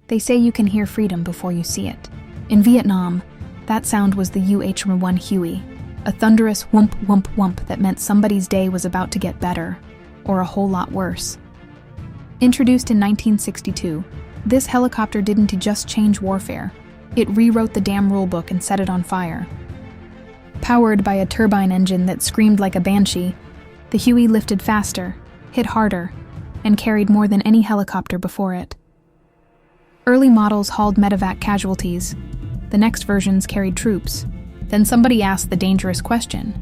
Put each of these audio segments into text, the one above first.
They say you can hear freedom before you see it. In Vietnam, that sound was the UH-1 Huey, a thunderous whoomp whoomp whoomp that meant somebody's day was about to get better, or a whole lot worse. Introduced in 1962, this helicopter didn't just change warfare, it rewrote the damn rulebook and set it on fire. Powered by a turbine engine that screamed like a banshee, the Huey lifted faster, hit harder, and carried more than any helicopter before it. Early models hauled medevac casualties. The next versions carried troops. Then somebody asked the dangerous question,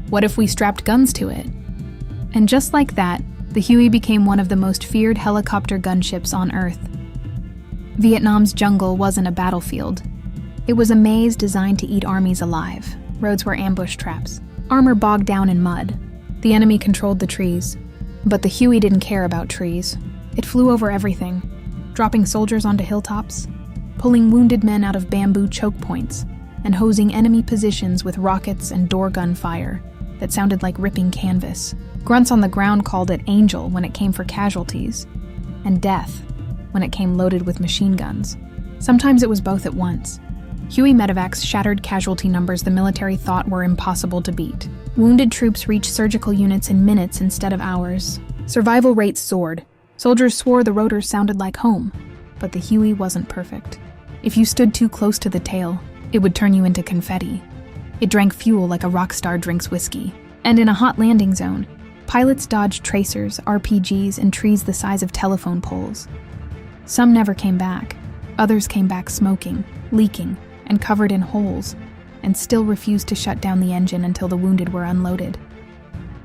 what if we strapped guns to it? And just like that, the Huey became one of the most feared helicopter gunships on Earth. Vietnam's jungle wasn't a battlefield. It was a maze designed to eat armies alive. Roads were ambush traps, armor bogged down in mud. The enemy controlled the trees. But the Huey didn't care about trees. It flew over everything, dropping soldiers onto hilltops, pulling wounded men out of bamboo choke points, and hosing enemy positions with rockets and door gun fire that sounded like ripping canvas. Grunts on the ground called it Angel when it came for casualties, and Death when it came loaded with machine guns. Sometimes it was both at once. Huey medevacs shattered casualty numbers the military thought were impossible to beat. Wounded troops reached surgical units in minutes instead of hours. Survival rates soared. Soldiers swore the rotors sounded like home, but the Huey wasn't perfect. If you stood too close to the tail, it would turn you into confetti. It drank fuel like a rock star drinks whiskey. And in a hot landing zone, pilots dodged tracers, RPGs, and trees the size of telephone poles. Some never came back. Others came back smoking, leaking, and covered in holes, and still refused to shut down the engine until the wounded were unloaded.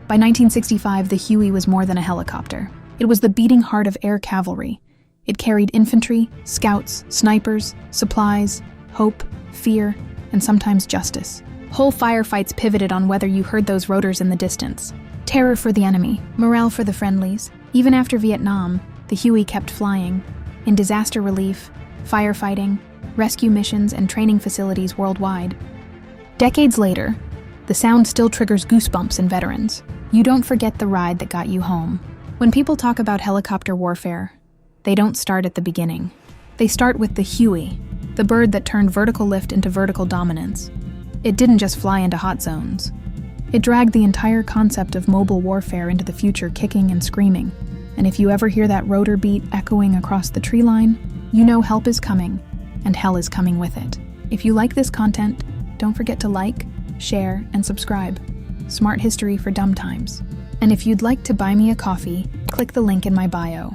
By 1965, the Huey was more than a helicopter. It was the beating heart of air cavalry. It carried infantry, scouts, snipers, supplies, hope, fear, and sometimes justice. Whole firefights pivoted on whether you heard those rotors in the distance. Terror for the enemy, morale for the friendlies. Even after Vietnam, the Huey kept flying. In disaster relief, firefighting, rescue missions, and training facilities worldwide. Decades later, the sound still triggers goosebumps in veterans. You don't forget the ride that got you home. When people talk about helicopter warfare, they don't start at the beginning. They start with the Huey, the bird that turned vertical lift into vertical dominance. It didn't just fly into hot zones. It dragged the entire concept of mobile warfare into the future, kicking and screaming. And if you ever hear that rotor beat echoing across the tree line, you know help is coming, and hell is coming with it. If you like this content, don't forget to like, share, and subscribe. Smart history for dumb times. And if you'd like to buy me a coffee, click the link in my bio.